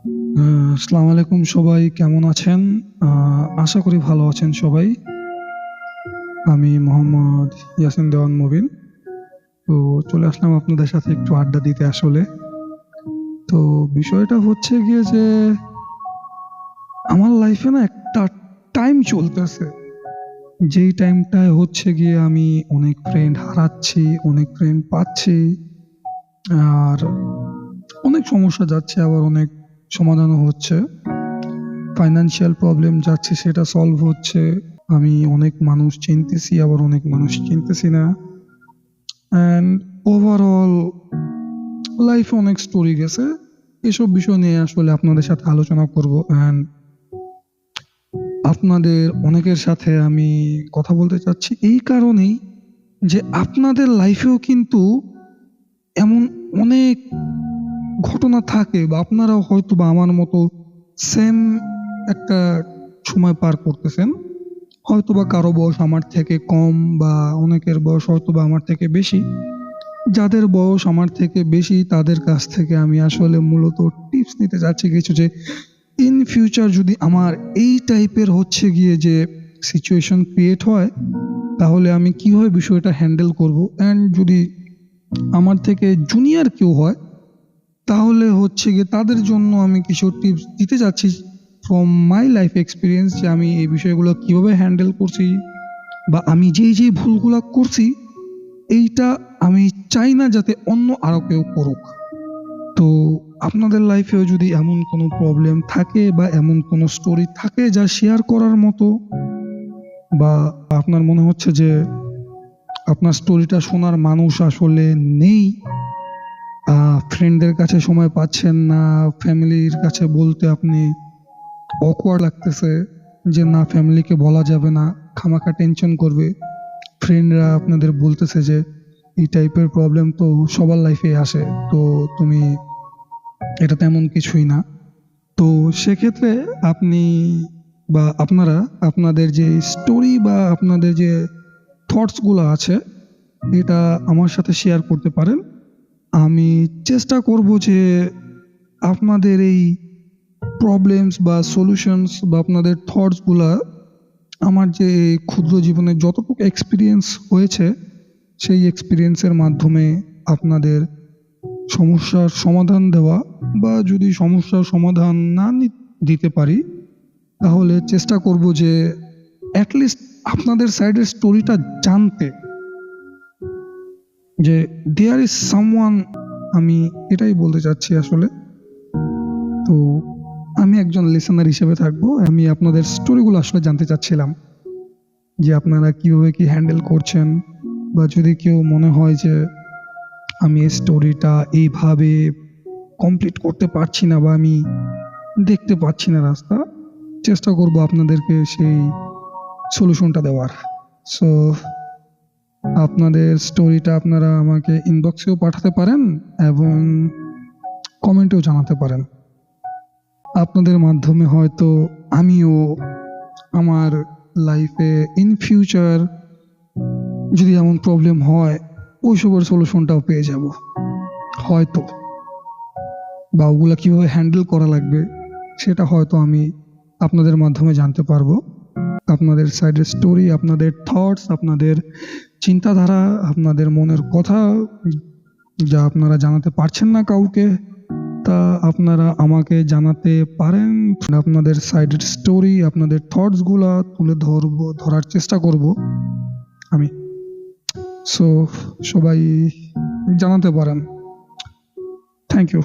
আসসালামু আলাইকুম, সবাই কেমন আছেন? আশা করি ভালো আছেন সবাই। আমি মোহাম্মদ ইয়াসিন দেওয়ান মুবিন। তো চলে আসলাম আপনাদের সাথে একটু আড্ডা দিতে আসলে। তো বিষয়টা হচ্ছে গিয়ে যে আমার লাইফে না একটা টাইম চলতেছে, যেই টাইমটায় হচ্ছে গিয়ে আমি অনেক ফ্রেন্ড হারাচ্ছি, অনেক ফ্রেন্ড পাচ্ছি, আর অনেক সমস্যা যাচ্ছে, আবার অনেক সমাধানও হচ্ছে। ফাইনান্সিয়াল প্রবলেম যাচ্ছে, সেটা সলভ হচ্ছে। আমি অনেক মানুষ চিনতেছি, আবার অনেক মানুষ চিনতেছি না। অ্যান্ড ওভারঅল লাইফে অনেক স্টোরি গেছে। এসব বিষয় নিয়ে আসলে আপনাদের সাথে আলোচনা করব। অ্যান্ড আপনাদের অনেকের সাথে আমি কথা বলতে চাচ্ছি এই কারণেই যে আপনাদের লাইফেও কিন্তু এমন অনেক ঘটনা থাকে, বা আপনারাও হয়তো বা আমার মতো সেম একটা সময় পার করতেছেন। হয়তো বা কারো বয়স আমার থেকে কম, বা অনেকের বয়স হয়তো বা আমার থেকে বেশি। যাদের বয়স আমার থেকে বেশি তাদের কাছ থেকে আমি আসলে মূলত টিপস নিতে চাচ্ছি কিছু, যে ইন ফিউচার যদি আমার এই টাইপের হচ্ছে গিয়ে যে সিচুয়েশন ক্রিয়েট হয়, তাহলে আমি কিভাবে বিষয়টা হ্যান্ডেল করব। অ্যান্ড যদি আমার থেকে জুনিয়র কেউ হয়, তাহলে হচ্ছে গিয়ে তাদের জন্য আমি কিছু টিপস দিতে যাচ্ছি ফ্রম মাই লাইফ এক্সপিরিয়েন্স, যে আমি এই বিষয়গুলো কিভাবে হ্যান্ডেল করছি, বা আমি যেই ভুলগুলো করছি এইটা আমি চাই না যাতে অন্য আরো কেউ করুক। তো আপনাদের লাইফেও যদি এমন কোনো প্রবলেম থাকে, বা এমন কোনো স্টোরি থাকে যা শেয়ার করার মতো, বা আপনার মনে হচ্ছে যে আপনার স্টোরিটা শোনার মানুষ আসলে নেই, ফ্রেন্ডদের কাছে সময় পাচ্ছেন না, ফ্যামিলির কাছে বলতে আপনি অকওয়ার্ড লাগতেছে, যে না ফ্যামিলিকে বলা যাবে না, খামাখা টেনশন করবে, ফ্রেন্ডরা আপনাদের বলতেছে যে এই টাইপের প্রবলেম তো সবার লাইফে আসে, তো তুমি এটা তেমন কিছুই না। তো সেক্ষেত্রে আপনি বা আপনারা আপনাদের যে স্টোরি বা আপনাদের যে থটসগুলো আছে, এটা আমার সাথে শেয়ার করতে পারেন। আমি চেষ্টা করব যে আপনাদের এই প্রবলেমস বা সলিউশনস বা আপনাদের থটসগুলা আমার যে ক্ষুদ্র জীবনে যতটুকু এক্সপিরিয়েন্স হয়েছে, সেই এক্সপিরিয়েন্সের মাধ্যমে আপনাদের সমস্যার সমাধান দেওয়া, বা যদি সমস্যার সমাধান না দিতে পারি, তাহলে চেষ্টা করব যে অ্যাটলিস্ট আপনাদের সাইডের স্টোরিটা জানতে, যে দেয়ার ইজ সামওয়ান। আমি এটাই বলতে চাচ্ছি আসলে। তো আমি একজন লিসেনার হিসেবে থাকবো, আমি আপনাদের স্টোরিগুলো আসলে জানতে চাচ্ছিলাম, যে আপনারা কিভাবে কি হ্যান্ডেল করছেন, বা যদি কেউ মনে হয় যে আমি এই স্টোরিটা এইভাবে কমপ্লিট করতে পারছি না, বা আমি দেখতে পাচ্ছি না রাস্তা, চেষ্টা করব আপনাদেরকে সেই সলিউশনটা দেওয়ার। সো আপনাদের স্টোরিটা আপনারা আমাকে ইনবক্সেও পাঠাতে পারেন, এবং কমেন্টেও জানাতে পারেন। আপনাদের মাধ্যমে হয়তো আমিও আমার লাইফে ইন ফিউচার যদি এমন প্রবলেম হয়, ওইসবের সলিউশনটাও পেয়ে যাব হয়তো, বা ওগুলা কীভাবে হ্যান্ডেল করা লাগবে সেটা হয়তো আমি আপনাদের মাধ্যমে জানতে পারবো। আপনাদের সাইডের স্টোরি, আপনাদের থটস, আপনাদের চিন্তাধারা, আপনাদের মনের কথা যা আপনারা জানাতে পারছেন না কাউকে, তা আপনারা আমাকে জানাতে পারেন। আপনাদের সাইডের স্টোরি, আপনাদের থটসগুলা তুলে ধরার চেষ্টা করব আমি। সো সবাই জানাতে পারেন। Thank you.